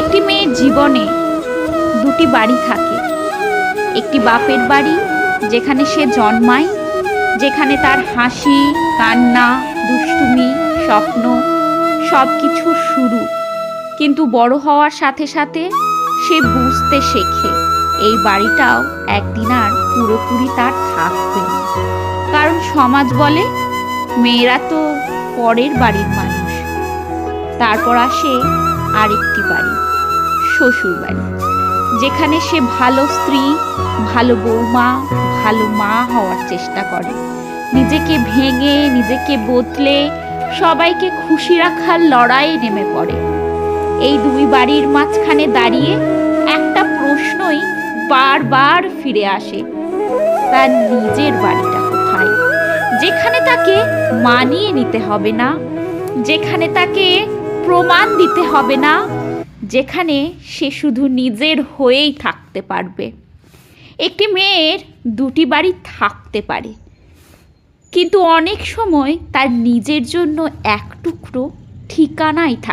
একটি মেয়ের জীবনে দুটি বাড়ি থাকে। একটি বাপের বাড়ি, যেখানে সে জন্মায়, যেখানে তার হাসি, কান্না, দুষ্টুমি, স্বপ্ন সব কিছু শুরু। কিন্তু বড় হওয়ার সাথে সাথে সে বুঝতে শেখে এই বাড়িটাও একদিন আর পুরোপুরি তার থাকবে না। কারণ সমাজ বলে মেয়েরা তো পরের বাড়ির মানুষ। তারপর আসে আরেকটি বাড়ি, শ্বশুর বাড়ি, যেখানে সে ভালো স্ত্রী, ভালো বৌমা, ভালো মা হওয়ার চেষ্টা করে। নিজেকে ভেঙে, নিজেকে বদলে সবাইকে খুশি রাখার লড়াইয়ে নেমে পড়ে। এই দুই বাড়ির মাঝখানে দাঁড়িয়ে একটা প্রশ্নই বারবার ফিরে আসে, তার নিজের বাড়িটা কোথায়? যেখানে তাকে মানিয়ে নিতে হবে না, যেখানে তাকে প্রমাণ দিতে হবে না, যেখানে সে শুধু নিজের হয়েই থাকতে পারবে। একটি মেয়ের দুটি বাড়ি থাকতে পারে, কিন্তু অনেক সময় তার নিজের জন্য এক টুকরো ঠিকানাই থাকে।